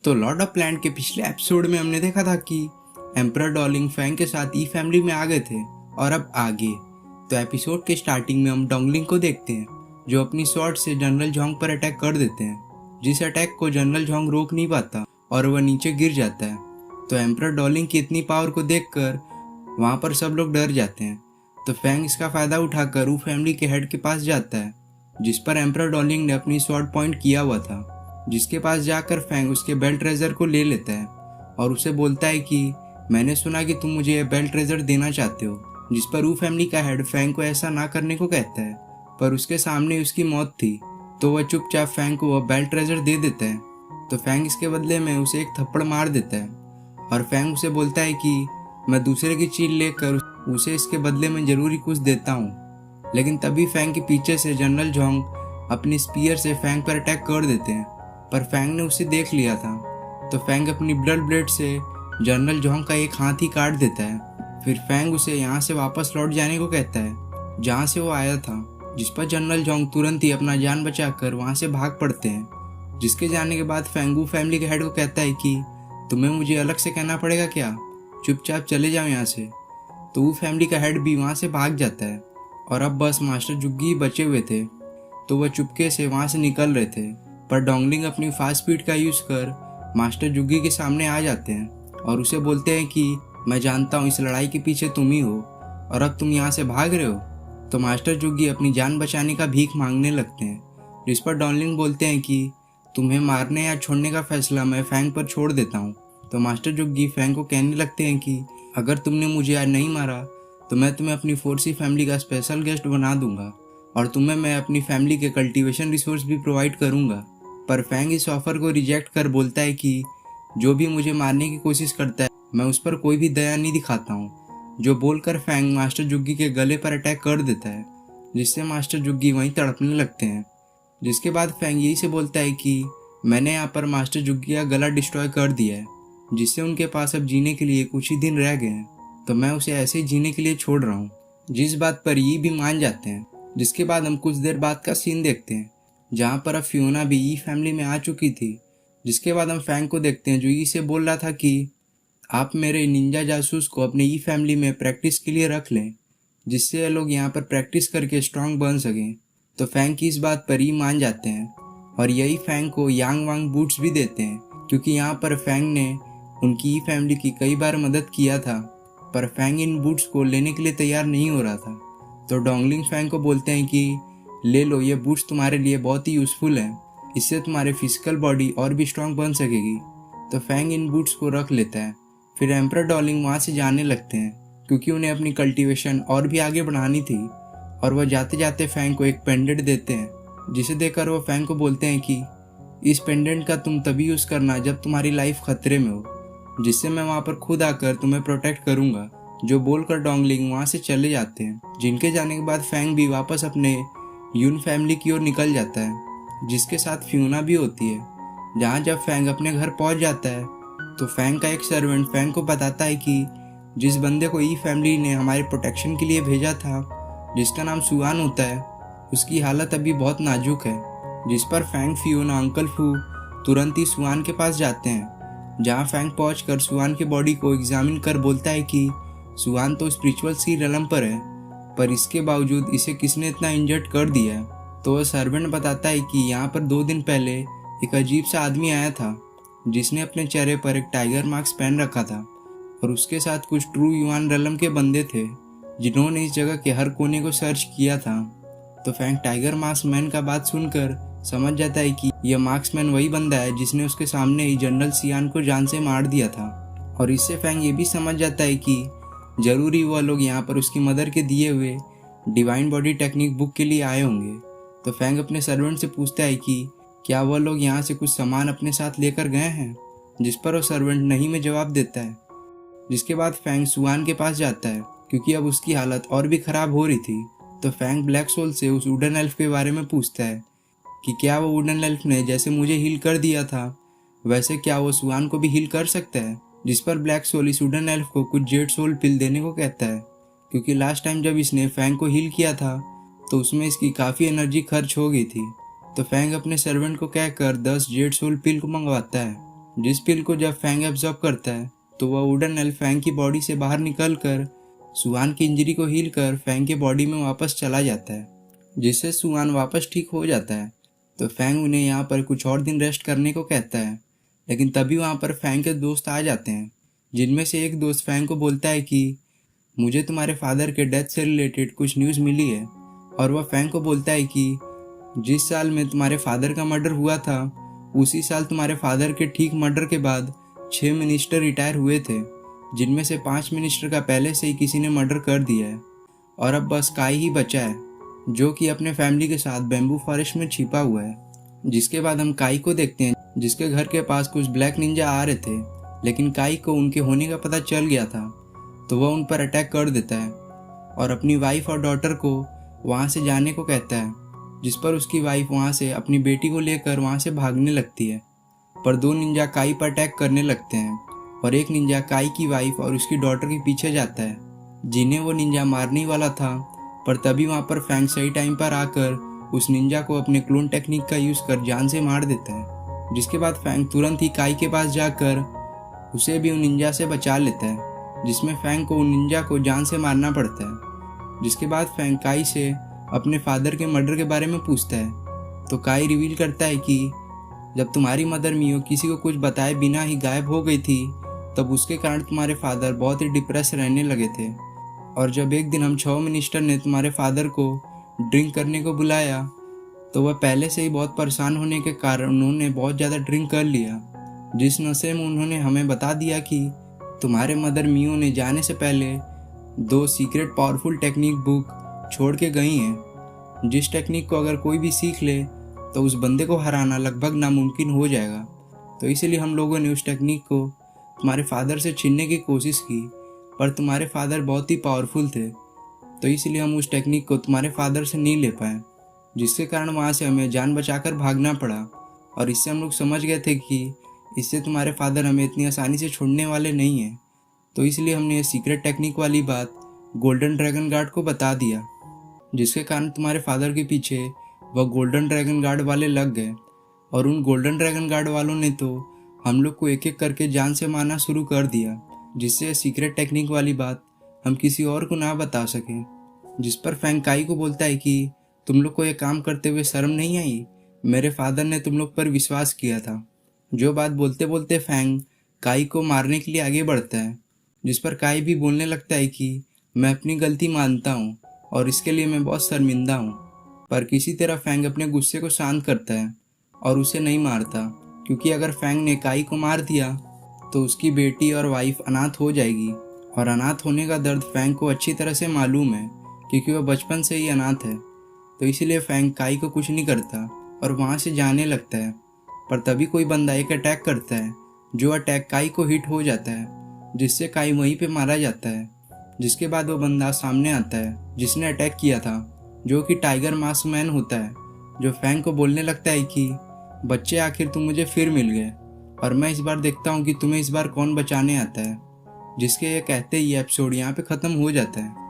तो Lord of planned के पिछले एपिसोड में हमने देखा था कि एम्परर डॉलिंग फैंग के साथ ई फैमिली में आ गए थे और अब आगे। तो एपिसोड के स्टार्टिंग में हम डोंगलिंग को देखते हैं जो अपनी स्वॉर्ड से जनरल जोंग पर अटैक कर देते हैं, जिस अटैक को जनरल जोंग रोक नहीं पाता और वह नीचे गिर जाता है। तो एम्परर डॉलिंग की इतनी पावर को देखकर वहाँ पर सब लोग डर जाते हैं। तो फैंग इसका फायदा उठाकर वो फैमिली के हेड के पास जाता है जिस पर एम्परर डॉलिंग ने अपनी स्वॉर्ड पॉइंट किया हुआ था, जिसके पास जाकर फैंग उसके बेल्ट ट्रेजर को ले लेता है और उसे बोलता है कि मैंने सुना कि तुम मुझे यह बेल्ट ट्रेजर देना चाहते हो, जिस पर वो फैमिली का हेड फैंग को ऐसा ना करने को कहता है, पर उसके सामने उसकी मौत थी। तो वह चुपचाप फैंग को वह बेल्ट ट्रेजर दे देता है। तो फैंग इसके बदले में उसे एक थप्पड़ मार देता है और फैंग उसे बोलता है कि मैं दूसरे की चीज लेकर उसे इसके बदले में जरूरी कुछ देता हूँ। लेकिन तभी फैंग के पीछे से जनरल जोंग अपनी स्पीयर से फैंग पर अटैक कर देते हैं, पर फैंग ने उसे देख लिया था। तो फैंग अपनी ब्लड ब्लेड से जनरल जोंग का एक हाथ ही काट देता है। फिर फैंग उसे यहाँ से वापस लौट जाने को कहता है जहाँ से वो आया था, जिस पर जनरल जोंग तुरंत ही अपना जान बचाकर वहाँ से भाग पड़ते हैं। जिसके जाने के बाद फैंग वो फैमिली के हेड को कहता है कि तुम्हें मुझे अलग से कहना पड़ेगा क्या, चुपचाप चले जाओ यहाँ से। तो वो फैमिली का हेड भी वहाँ से भाग जाता है और अब बस मास्टर जुग्गी ही बचे हुए थे। तो वह चुपके से वहाँ से निकल रहे थे, पर डोंगलिंग अपनी फास्ट स्पीड का यूज़ कर मास्टर जुग्गी के सामने आ जाते हैं और उसे बोलते हैं कि मैं जानता हूँ इस लड़ाई के पीछे तुम ही हो और अब तुम यहाँ से भाग रहे हो। तो मास्टर जुग्गी अपनी जान बचाने का भीख मांगने लगते हैं, जिस पर डोंगलिंग बोलते हैं कि तुम्हें मारने या छोड़ने का फैसला मैं फैंग पर छोड़ देता हूँ। तो मास्टर जुग्गी फैंग को कहने लगते हैं कि अगर तुमने मुझे आज नहीं मारा तो मैं तुम्हें अपनी फोर्सी फैमिली का स्पेशल गेस्ट बना दूंगा और तुम्हें मैं अपनी फैमिली के कल्टीवेशन रिसोर्स भी प्रोवाइड करूंगा। पर फैंग इस ऑफर को रिजेक्ट कर बोलता है कि जो भी मुझे मारने की कोशिश करता है मैं उस पर कोई भी दया नहीं दिखाता हूँ। जो बोलकर फैंग मास्टर जुग्गी के गले पर अटैक कर देता है, जिससे मास्टर जुग्गी वहीं तड़पने लगते हैं। जिसके बाद फैंग यही से बोलता है कि मैंने यहाँ पर मास्टर जुग्गी का गला डिस्ट्रॉय कर दिया है, जिससे उनके पास अब जीने के लिए कुछ ही दिन रह गए हैं, तो मैं उसे ऐसे ही जीने के लिए छोड़ रहा हूँ। जिस बात पर ये भी मान जाते हैं। जिसके बाद हम कुछ देर बाद का सीन देखते हैं जहाँ पर अब फियोना भी ई फैमिली में आ चुकी थी। जिसके बाद हम फैंग को देखते हैं जो ई से बोल रहा था कि आप मेरे निंजा जासूस को अपने ई फैमिली में प्रैक्टिस के लिए रख लें, जिससे ये लोग यहाँ पर प्रैक्टिस करके स्ट्रांग बन सकें। तो फैंग की इस बात पर ही मान जाते हैं और यही फैंग को यांग वांग बूट्स भी देते हैं, क्योंकि यहाँ पर फैंग ने उनकी ई फैमिली की कई बार मदद किया था, पर फैंग इन बूट्स को लेने के लिए तैयार नहीं हो रहा था। तो डोंगलिंग फैंग को बोलते हैं कि ले लो, ये बूट्स तुम्हारे लिए बहुत ही यूज़फुल हैं, इससे तुम्हारे फिजिकल बॉडी और भी स्ट्रांग बन सकेगी। तो फैंग इन बूट्स को रख लेता है। फिर एम्परर डॉलिंग वहाँ से जाने लगते हैं क्योंकि उन्हें अपनी कल्टीवेशन और भी आगे बढ़ानी थी, और वह जाते जाते फैंग को एक पेंडेंट देते हैं, जिसे देखकर वह फैंग को बोलते हैं कि इस पेंडेंट का तुम तभी यूज़ करना जब तुम्हारी लाइफ खतरे में हो, जिससे मैं वहाँ पर खुद आकर तुम्हें प्रोटेक्ट करूँगा। जो बोलकर डोंगलिंग वहाँ से चले जाते हैं, जिनके जाने के बाद फैंग भी वापस अपने यून फैमिली की ओर निकल जाता है, जिसके साथ फियोना भी होती है। जहाँ जब फैंग अपने घर पहुँच जाता है तो फैंग का एक सर्वेंट फैंग को बताता है कि जिस बंदे को ई फैमिली ने हमारे प्रोटेक्शन के लिए भेजा था, जिसका नाम सुआन होता है, उसकी हालत अभी बहुत नाजुक है। जिस पर फैंग, फियोना, अंकल फू तुरंत ही सुआन के पास जाते हैं। जहाँ फैंग पहुंचकर सुआन की बॉडी को एग्जामिन कर बोलता है कि सुआन तो स्पिरिचुअल सी रेलम पर है, पर इसके बावजूद इसे किसने इतना इंजर्ड कर दिया है। तो वह सर्वेंट बताता है कि यहाँ पर 2 दिन पहले एक अजीब सा आदमी आया था, जिसने अपने चेहरे पर एक टाइगर मास्क पहन रखा था, और उसके साथ कुछ ट्रू युआन रेलम के बंदे थे जिन्होंने इस जगह के हर कोने को सर्च किया था। तो फैंग टाइगर मास्क मैन का बात सुनकर समझ जाता है कि यह मास्क मैन वही बंदा है जिसने उसके सामने ही जनरल सियान को जान से मार दिया था। और इससे फैंग ये भी समझ जाता है कि जरूरी वह लोग यहाँ पर उसकी मदर के दिए हुए डिवाइन बॉडी टेक्निक बुक के लिए आए होंगे। तो फैंग अपने सर्वेंट से पूछता है कि क्या वह लोग यहाँ से कुछ सामान अपने साथ लेकर गए हैं, जिस पर वो सर्वेंट नहीं में जवाब देता है। जिसके बाद फैंग सुआन के पास जाता है क्योंकि अब उसकी हालत और भी खराब हो रही थी। तो फैंग ब्लैक सोल से उस वुडन एल्फ के बारे में पूछता है कि क्या वो वुडन एल्फ ने जैसे मुझे हील कर दिया था वैसे क्या वो सुआन को भी हील कर सकता है। जिस पर ब्लैक सोल इस वुडन एल्फ को कुछ जेड सोल पिल देने को कहता है, क्योंकि लास्ट टाइम जब इसने फैंग को हील किया था तो उसमें इसकी काफ़ी एनर्जी खर्च हो गई थी। तो फैंग अपने सर्वेंट को कहकर 10 जेड सोल पिल को मंगवाता है। जिस पिल को जब फैंग एब्जॉर्ब करता है तो वह वुडन एल्फ फैंग की बॉडी से बाहर निकल कर सुआन की इंजरी को हील कर फैंग के बॉडी में वापस चला जाता है, जिससे सुआन वापस ठीक हो जाता है। तो फैंग उन्हें यहाँ पर कुछ और दिन रेस्ट करने को कहता है, लेकिन तभी वहाँ पर फैंग के दोस्त आ जाते हैं, जिनमें से एक दोस्त फैंग को बोलता है कि मुझे तुम्हारे फादर के डेथ से रिलेटेड कुछ न्यूज़ मिली है। और वह फैंग को बोलता है कि जिस साल में तुम्हारे फादर का मर्डर हुआ था उसी साल तुम्हारे फादर के ठीक मर्डर के बाद 6 मिनिस्टर रिटायर हुए थे, जिनमें से 5 मिनिस्टर का पहले से ही किसी ने मर्डर कर दिया है और अब बस काई ही बचा है, जो कि अपने फैमिली के साथ बैम्बू फॉरेस्ट में छिपा हुआ है। जिसके बाद हम काई को देखते हैं, जिसके घर के पास कुछ ब्लैक निंजा आ रहे थे, लेकिन काई को उनके होने का पता चल गया था, तो वह उन पर अटैक कर देता है और अपनी वाइफ और डॉटर को वहाँ से जाने को कहता है, जिस पर उसकी वाइफ वहाँ से अपनी बेटी को लेकर वहाँ से भागने लगती है। पर 2 निंजा काई पर अटैक करने लगते हैं और एक निंजा काई की वाइफ और उसकी डॉटर के पीछे जाता है, जिन्हें वो निंजा मारने ही वाला था। पर तभी वहाँ पर फैंग सही टाइम पर आकर उस निंजा को अपने क्लोन टेक्निक का यूज़ कर जान से मार देता है। जिसके बाद फैंग तुरंत ही काई के पास जाकर उसे भी उन निंजा से बचा लेता है, जिसमें फैंग को उन निंजा को जान से मारना पड़ता है। जिसके बाद फैंग काई से अपने फादर के मर्डर के बारे में पूछता है, तो काई रिवील करता है कि जब तुम्हारी मदर मियो किसी को कुछ बताए बिना ही गायब हो गई थी, तब उसके कारण तुम्हारे फादर बहुत ही डिप्रेस रहने लगे थे। और जब एक दिन हम 6 मिनिस्टर ने तुम्हारे फादर को ड्रिंक करने को बुलाया, तो वह पहले से ही बहुत परेशान होने के कारण उन्होंने बहुत ज़्यादा ड्रिंक कर लिया, जिस नशे में उन्होंने हमें बता दिया कि तुम्हारे मदर मियो ने जाने से पहले 2 सीक्रेट पावरफुल टेक्निक बुक छोड़ के गई हैं, जिस टेक्निक को अगर कोई भी सीख ले तो उस बंदे को हराना लगभग नामुमकिन हो जाएगा। तो इसलिए हम लोगों ने उस टेक्निक को तुम्हारे फादर से छीनने की कोशिश की, पर तुम्हारे फादर बहुत ही पावरफुल थे, तो इसलिए हम उस टेक्निक को तुम्हारे फादर से नहीं ले पाए, जिसके कारण वहाँ से हमें जान बचाकर भागना पड़ा। और इससे हम लोग समझ गए थे कि इससे तुम्हारे फादर हमें इतनी आसानी से छोड़ने वाले नहीं हैं, तो इसलिए हमने ये सीक्रेट टेक्निक वाली बात गोल्डन ड्रैगन गार्ड को बता दिया, जिसके कारण तुम्हारे फादर के पीछे वह गोल्डन ड्रैगन गार्ड वाले लग गए। और उन गोल्डन ड्रैगन गार्ड वालों ने तो हम लोग को एक एक करके जान से मारना शुरू कर दिया, जिससे सीक्रेट टेक्निक वाली बात हम किसी और को ना बता सकें। जिस पर फैंग काई को बोलता है कि तुम लोग को ये काम करते हुए शर्म नहीं आई, मेरे फादर ने तुम लोग पर विश्वास किया था। जो बात बोलते बोलते फैंग काई को मारने के लिए आगे बढ़ता है, जिस पर काई भी बोलने लगता है कि मैं अपनी गलती मानता हूँ और इसके लिए मैं बहुत शर्मिंदा हूँ। पर किसी तरह फैंग अपने गुस्से को शांत करता है और उसे नहीं मारता, क्योंकि अगर फैंग ने काई को मार दिया तो उसकी बेटी और वाइफ अनाथ हो जाएगी, और अनाथ होने का दर्द फैंग को अच्छी तरह से मालूम है, क्योंकि वह बचपन से ही अनाथ है। तो इसीलिए फैंग काई को कुछ नहीं करता और वहाँ से जाने लगता है। पर तभी कोई बंदा एक अटैक करता है, जो अटैक काई को हिट हो जाता है, जिससे काई वहीं पे मारा जाता है। जिसके बाद वो बंदा सामने आता है जिसने अटैक किया था, जो कि टाइगर मास्क मैन होता है, जो फैंग को बोलने लगता है कि बच्चे आखिर तुम मुझे फिर मिल गए, और मैं इस बार देखता हूँ कि तुम्हें इस बार कौन बचाने आता है। जिसके ये कहते ही एपिसोड यहाँ पे ख़त्म हो जाता है।